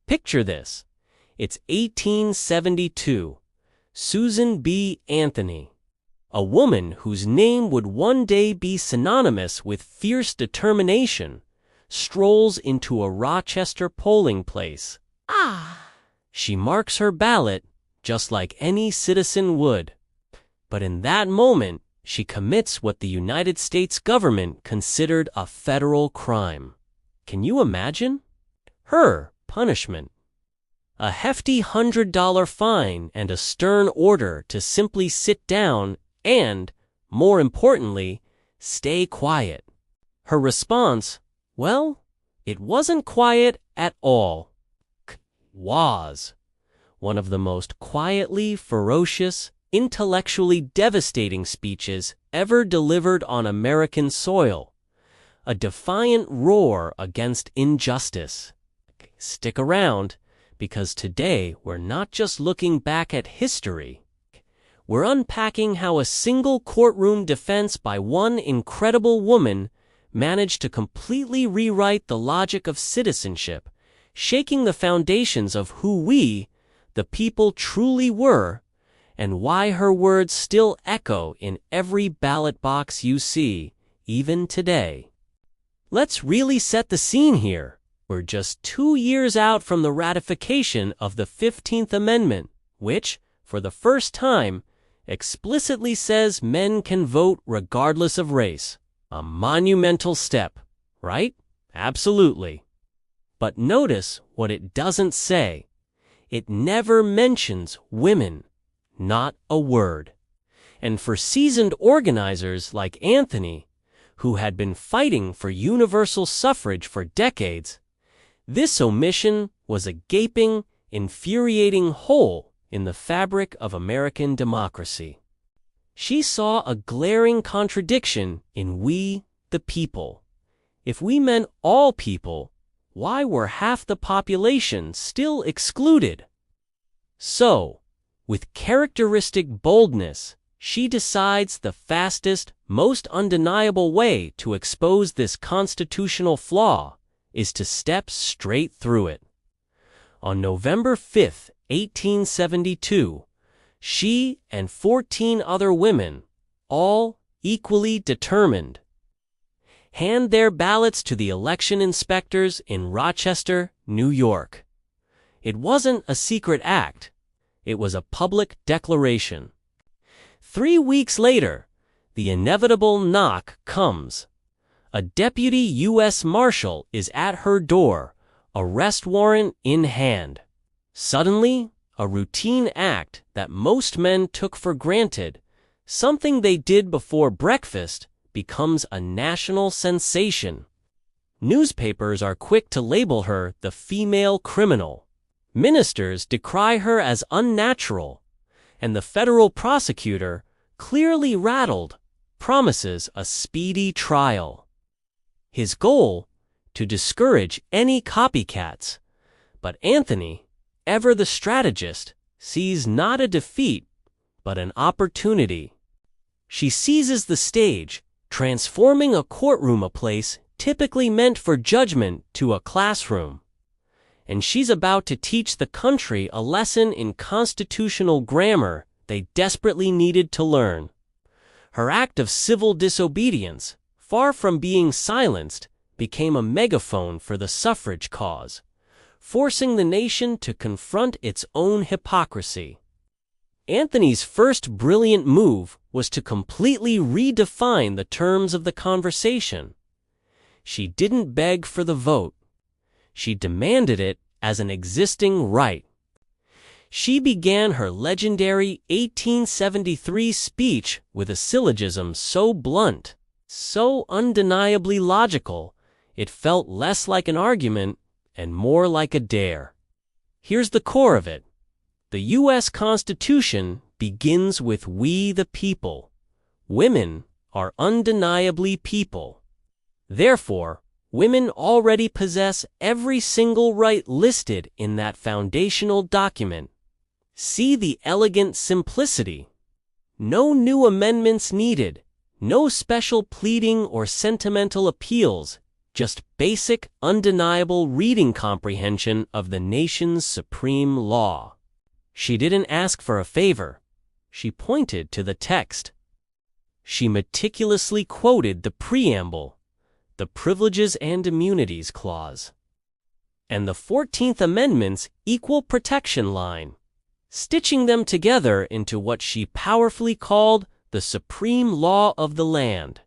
Picture this. It's 1872. Susan B. Anthony, a woman whose name would one day be synonymous with fierce determination, strolls into a Rochester polling place. She marks her ballot just like any citizen would. But in that moment, she commits what the United States government considered a federal crime. Can you imagine? Her punishment: a hefty $100 fine and a stern order to simply sit down and, more importantly, stay quiet. Her response, well, it wasn't quiet at all. Was one of the most quietly ferocious, intellectually devastating speeches ever delivered on American soil. A defiant roar against injustice. Stick around, because today we're not just looking back at history. We're unpacking how a single courtroom defense by one incredible woman managed to completely rewrite the logic of citizenship, shaking the foundations of who we, the people, truly were, and why her words still echo in every ballot box you see, even today. Let's really set the scene here. We're just 2 years out from the ratification of the 15th Amendment, which, for the first time, explicitly says men can vote regardless of race. A monumental step, right? Absolutely. But notice what it doesn't say. It never mentions women. Not a word. And for seasoned organizers like Anthony, who had been fighting for universal suffrage for decades, this omission was a gaping, infuriating hole in the fabric of American democracy. She saw a glaring contradiction in we, the people. If we meant all people, why were half the population still excluded? So, with characteristic boldness, she decides the fastest, most undeniable way to expose this constitutional flaw is to step straight through it. On November 5, 1872, she and 14 other women, all equally determined, hand their ballots to the election inspectors in Rochester, New York. It wasn't a secret act. It was a public declaration. 3 weeks later, the inevitable knock comes. A deputy U.S. Marshal is at her door, arrest warrant in hand. Suddenly, a routine act that most men took for granted, something they did before breakfast, becomes a national sensation. Newspapers are quick to label her the female criminal. Ministers decry her as unnatural, and the federal prosecutor, clearly rattled, promises a speedy trial. His goal? To discourage any copycats. But Anthony, ever the strategist, sees not a defeat, but an opportunity. She seizes the stage, transforming a courtroom a place typically meant for judgment to a classroom. And she's about to teach the country a lesson in constitutional grammar they desperately needed to learn. Her act of civil disobedience, far from being silenced, became a megaphone for the suffrage cause, forcing the nation to confront its own hypocrisy. Anthony's first brilliant move was to completely redefine the terms of the conversation. She didn't beg for the vote. She demanded it as an existing right. She began her legendary 1873 speech with a syllogism so blunt, so undeniably logical, it felt less like an argument and more like a dare. Here's the core of it. The U.S. Constitution begins with we the people. Women are undeniably people. Therefore, women already possess every single right listed in that foundational document. See the elegant simplicity. No new amendments needed, no special pleading or sentimental appeals, just basic, undeniable reading comprehension of the nation's supreme law. She didn't ask for a favor. She pointed to the text. She meticulously quoted the preamble, the Privileges and Immunities Clause, and the 14th Amendment's Equal Protection line, stitching them together into what she powerfully called the supreme law of the land.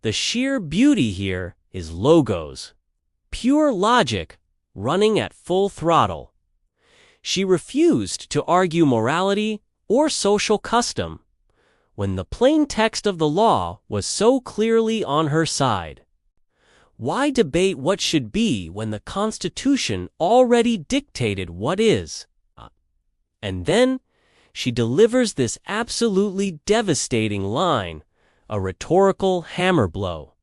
The sheer beauty here is logos, pure logic running at full throttle. She refused to argue morality or social custom when the plain text of the law was so clearly on her side. Why debate what should be when the Constitution already dictated what is? And then she delivers this absolutely devastating line, a rhetorical hammer blow.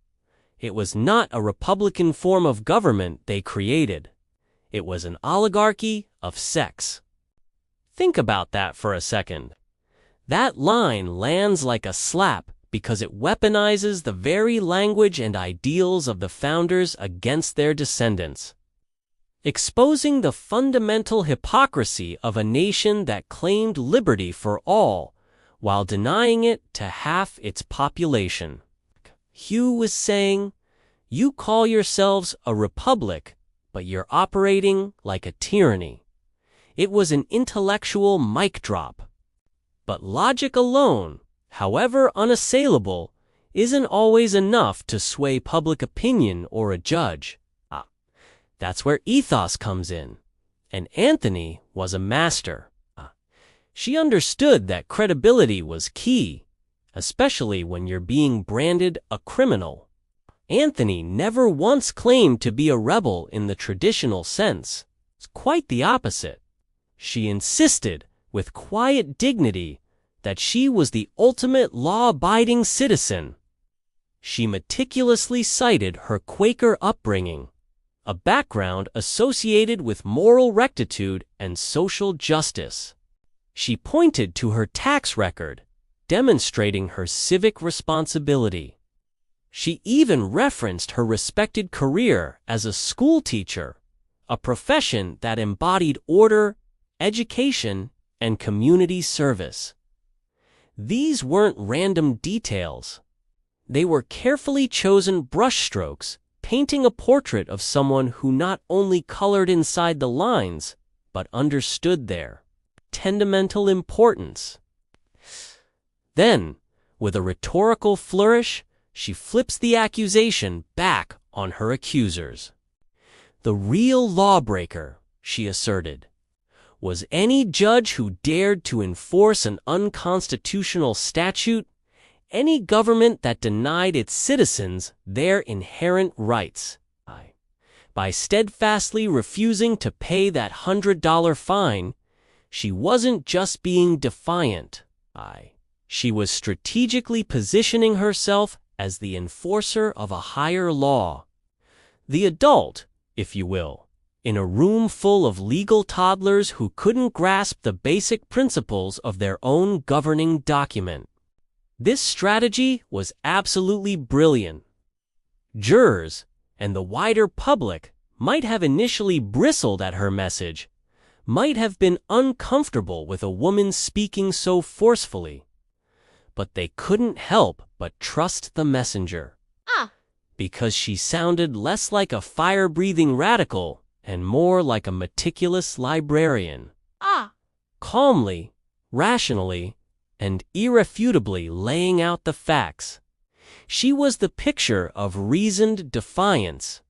It was not a Republican form of government they created. It was an oligarchy of sex. Think about that for a second. That line lands like a slap because it weaponizes the very language and ideals of the founders against their descendants, exposing the fundamental hypocrisy of a nation that claimed liberty for all while denying it to half its population. Hugh was saying, "You call yourselves a republic, but you're operating like a tyranny." It was an intellectual mic drop. But logic alone, however unassailable, isn't always enough to sway public opinion or a judge. That's where ethos comes in. And Anthony was a master. She understood that credibility was key, especially when you're being branded a criminal. Anthony never once claimed to be a rebel in the traditional sense. It's quite the opposite. She insisted, with quiet dignity, that she was the ultimate law-abiding citizen. She meticulously cited her Quaker upbringing, a background associated with moral rectitude and social justice. She pointed to her tax record, demonstrating her civic responsibility. She even referenced her respected career as a school teacher, a profession that embodied order, education, and community service. These weren't random details. They were carefully chosen brushstrokes, painting a portrait of someone who not only colored inside the lines, but understood their fundamental importance. Then, with a rhetorical flourish, she flips the accusation back on her accusers. The real lawbreaker, she asserted, was any judge who dared to enforce an unconstitutional statute, any government that denied its citizens their inherent rights. By steadfastly refusing to pay that $100 fine, she wasn't just being defiant. She was strategically positioning herself as the enforcer of a higher law. The adult, if you will, in a room full of legal toddlers who couldn't grasp the basic principles of their own governing document. This strategy was absolutely brilliant. Jurors and the wider public might have initially bristled at her message, might have been uncomfortable with a woman speaking so forcefully, but they couldn't help but trust the messenger. Because she sounded less like a fire-breathing radical and more like a meticulous librarian. Calmly, rationally, and irrefutably laying out the facts. She was the picture of reasoned defiance.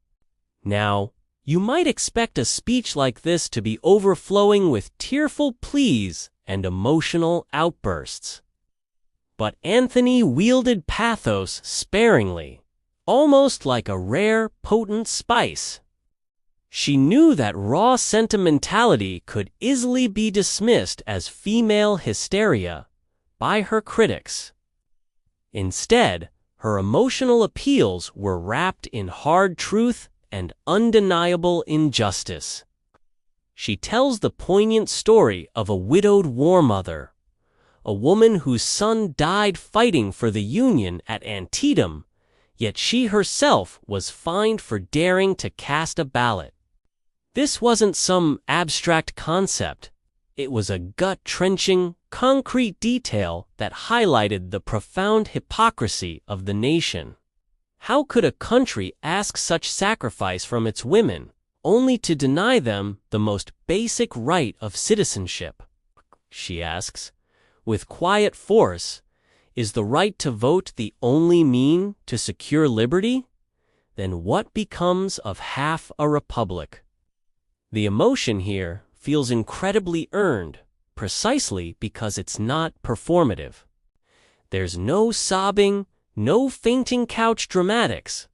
Now, you might expect a speech like this to be overflowing with tearful pleas and emotional outbursts. But Anthony wielded pathos sparingly, almost like a rare, potent spice. She knew that raw sentimentality could easily be dismissed as female hysteria by her critics. Instead, her emotional appeals were wrapped in hard truth and undeniable injustice. She tells the poignant story of a widowed war mother, a woman whose son died fighting for the Union at Antietam, yet she herself was fined for daring to cast a ballot. This wasn't some abstract concept. It was a gut-wrenching, concrete detail that highlighted the profound hypocrisy of the nation. How could a country ask such sacrifice from its women, only to deny them the most basic right of citizenship? She asks, with quiet force, is the right to vote the only mean to secure liberty? Then what becomes of half a republic? The emotion here feels incredibly earned, precisely because it's not performative. There's no sobbing, no fainting couch dramatics.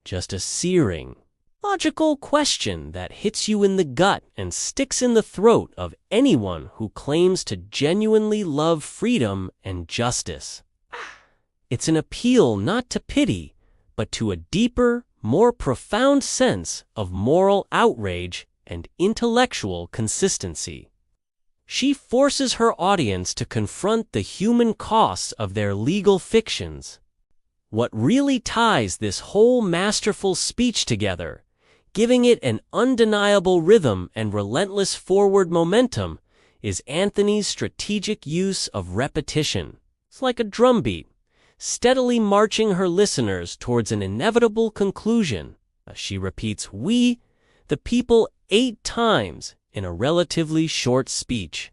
Just a searing, logical question that hits you in the gut and sticks in the throat of anyone who claims to genuinely love freedom and justice. It's an appeal not to pity, but to a deeper, more profound sense of moral outrage and intellectual consistency. She forces her audience to confront the human costs of their legal fictions. What really ties this whole masterful speech together, giving it an undeniable rhythm and relentless forward momentum, is Anthony's strategic use of repetition. It's like a drumbeat, steadily marching her listeners towards an inevitable conclusion. She repeats "we," the people, 8 times in a relatively short speech.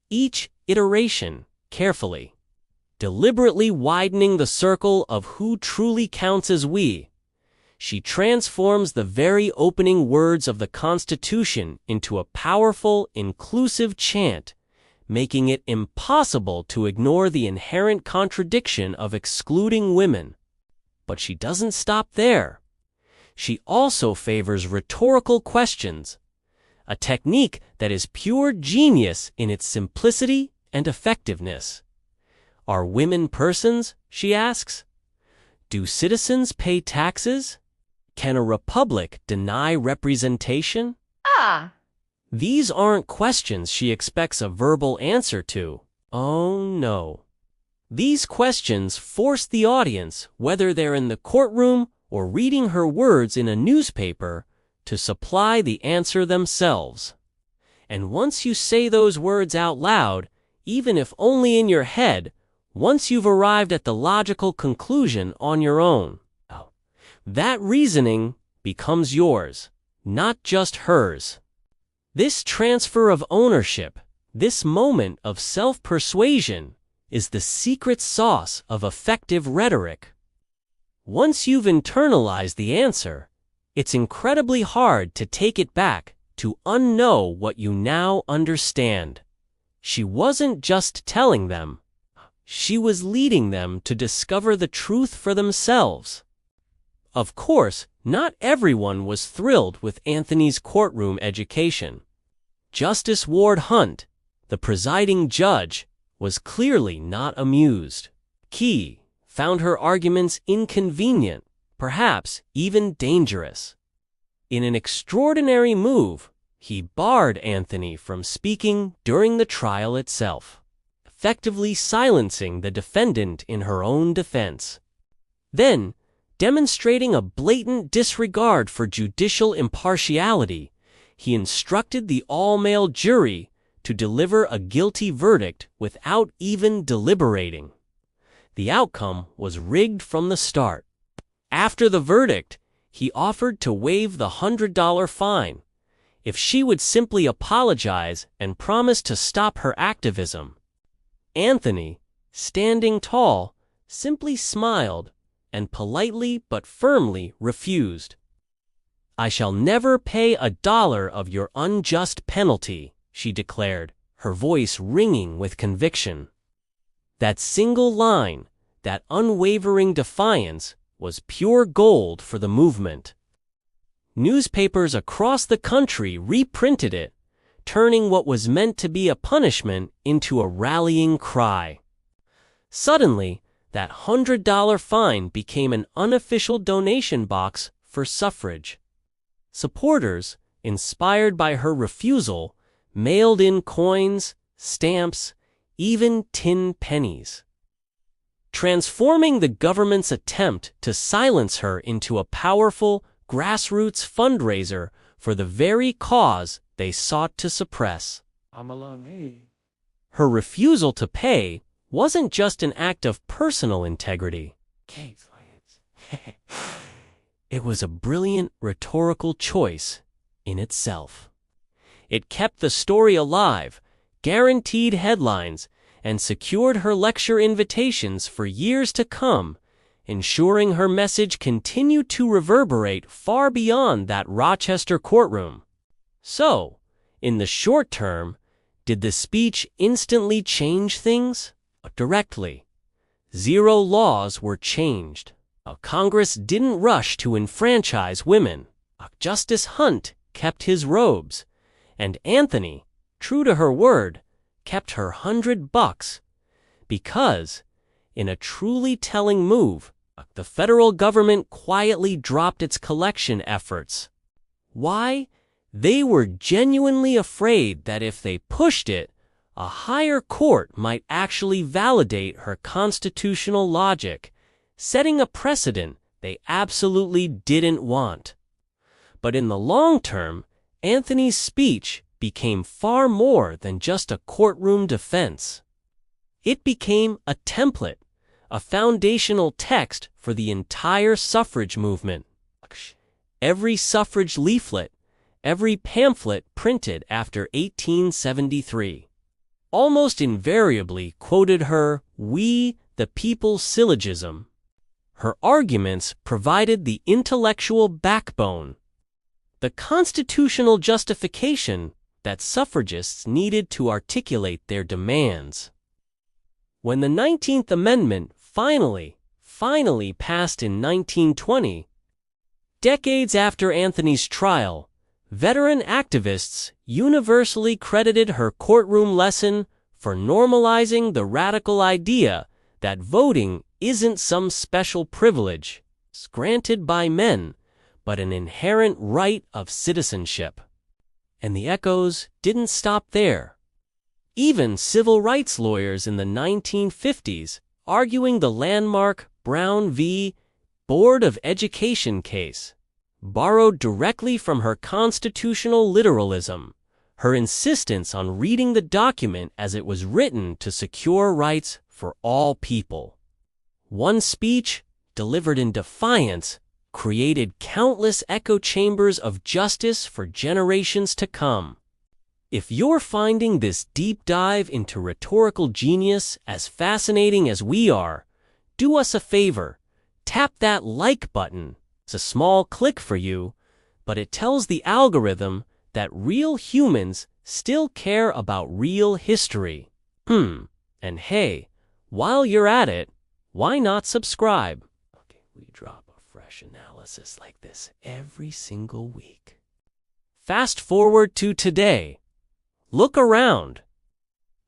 Each iteration carefully, deliberately widening the circle of who truly counts as we. She transforms the very opening words of the Constitution into a powerful, inclusive chant, making it impossible to ignore the inherent contradiction of excluding women. But she doesn't stop there. She also favors rhetorical questions, a technique that is pure genius in its simplicity and effectiveness. Are women persons? She asks. Do citizens pay taxes? Can a republic deny representation? These aren't questions she expects a verbal answer to. Oh no. These questions force the audience, whether they're in the courtroom or reading her words in a newspaper, to supply the answer themselves. And once you say those words out loud, even if only in your head, once you've arrived at the logical conclusion on your own, that reasoning becomes yours, not just hers. This transfer of ownership, this moment of self-persuasion, is the secret sauce of effective rhetoric. Once you've internalized the answer, it's incredibly hard to take it back, to unknow what you now understand. She wasn't just telling them. She was leading them to discover the truth for themselves. Of course, not everyone was thrilled with Anthony's courtroom education. Justice Ward Hunt, the presiding judge, was clearly not amused. Key found her arguments inconvenient, perhaps even dangerous. In an extraordinary move, he barred Anthony from speaking during the trial itself, effectively silencing the defendant in her own defense. Then, demonstrating a blatant disregard for judicial impartiality, he instructed the all-male jury to deliver a guilty verdict without even deliberating. The outcome was rigged from the start. After the verdict, he offered to waive the $100 fine if she would simply apologize and promise to stop her activism. Anthony, standing tall, simply smiled and politely but firmly refused. "I shall never pay $1 of your unjust penalty," she declared, her voice ringing with conviction. That single line, that unwavering defiance, was pure gold for the movement. Newspapers across the country reprinted it, turning what was meant to be a punishment into a rallying cry. Suddenly, that $100 fine became an unofficial donation box for Suffrage. Supporters, inspired by her refusal, mailed in coins, stamps, even tin pennies. transforming the government's attempt to silence her into a powerful, grassroots fundraiser for the very cause they sought to suppress. Her refusal to pay wasn't just an act of personal integrity. It was a brilliant rhetorical choice in itself. It kept the story alive, guaranteed headlines, and secured her lecture invitations for years to come, ensuring her message continued to reverberate far beyond that Rochester courtroom. So, in the short term, did the speech instantly change things? Directly. 0 laws were changed. Congress didn't rush to enfranchise women. Justice Hunt kept his robes, and Anthony, true to her word, kept her $100 because, in a truly telling move, the federal government quietly dropped its collection efforts. Why? They were genuinely afraid that if they pushed it, a higher court might actually validate her constitutional logic, setting a precedent they absolutely didn't want. But in the long term, Anthony's speech became far more than just a courtroom defense. It became a template, a foundational text for the entire suffrage movement. Every suffrage leaflet, every pamphlet printed after 1873, almost invariably quoted her "We the People" syllogism. Her arguments provided the intellectual backbone, the constitutional justification that suffragists needed to articulate their demands. When the 19th Amendment finally passed in 1920, decades after Anthony's trial, veteran activists universally credited her courtroom lesson for normalizing the radical idea that voting isn't some special privilege granted by men, but an inherent right of citizenship. And the echoes didn't stop there. Even civil rights lawyers in the 1950s, arguing the landmark Brown v. Board of Education case, borrowed directly from her constitutional literalism, her insistence on reading the document as it was written to secure rights for all people. One speech, delivered in defiance, created countless echo chambers of justice for generations to come. If you're finding this deep dive into rhetorical genius as fascinating as we are, do us a favor, tap that like button. It's a small click for you, but it tells the algorithm that real humans still care about real history. And hey, while you're at it, why not subscribe? Okay, we drop a fresh analysis like this every single week. Fast forward to today. Look around.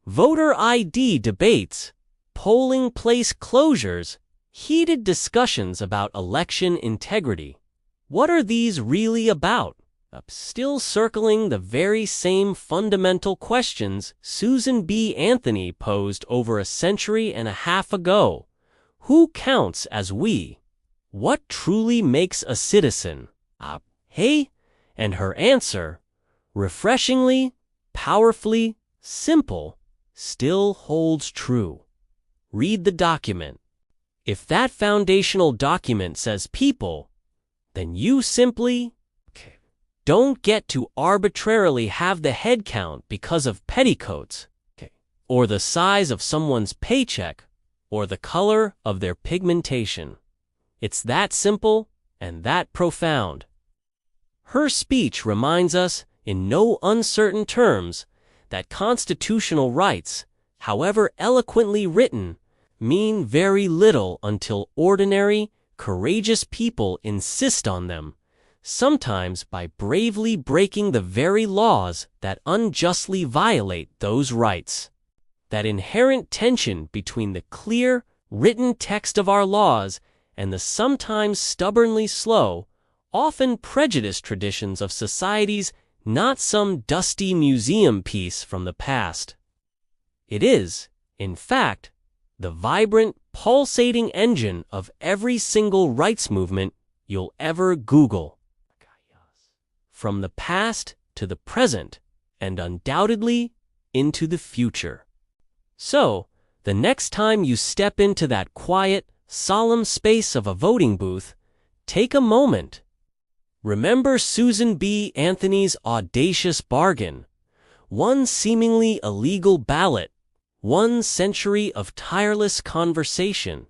Voter ID debates, polling place closures, heated discussions about election integrity. What are these really about? Still circling the very same fundamental questions Susan B. Anthony posed over a century and a half ago. Who counts as we? What truly makes a citizen? Hey? And her answer, refreshingly, powerfully, simple, still holds true. Read the document. If that foundational document says people, then you simply don't get to arbitrarily have the head count because of petticoats, or the size of someone's paycheck, or the color of their pigmentation. It's that simple and that profound. Her speech reminds us, in no uncertain terms, that constitutional rights, however eloquently written, mean very little until ordinary, courageous people insist on them, sometimes by bravely breaking the very laws that unjustly violate those rights. That inherent tension between the clear, written text of our laws and the sometimes stubbornly slow, often prejudiced traditions of societies, not some dusty museum piece from the past. It is, in fact, the vibrant, pulsating engine of every single rights movement you'll ever Google. From the past to the present, and undoubtedly into the future. So, the next time you step into that quiet, solemn space of a voting booth, take a moment. Remember Susan B. Anthony's audacious bargain. One seemingly illegal ballot, 1 century of tireless conversation,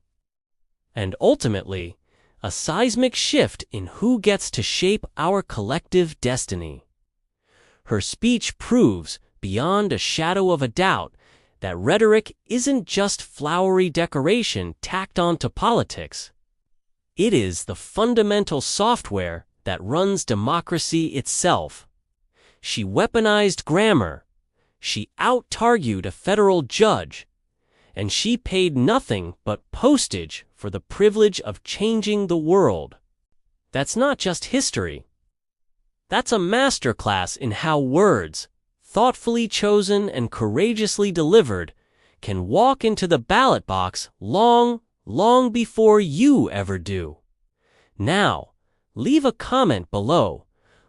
and ultimately, a seismic shift in who gets to shape our collective destiny. Her speech proves, beyond a shadow of a doubt, that rhetoric isn't just flowery decoration tacked onto politics. It is the fundamental software that runs democracy itself. She weaponized grammar, she out-argued a federal judge, and she paid nothing but postage for the privilege of changing the world. That's not just history. That's a masterclass in how words, thoughtfully chosen and courageously delivered, can walk into the ballot box long, long before you ever do. Now, leave a comment below.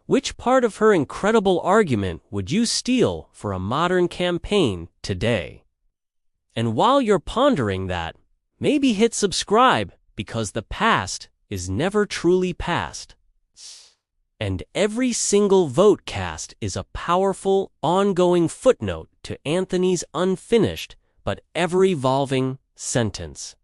Which part of her incredible argument would you steal for a modern campaign today? And while you're pondering that, maybe hit subscribe, because the past is never truly past. And every single vote cast is a powerful, ongoing footnote to Anthony's unfinished but ever-evolving sentence.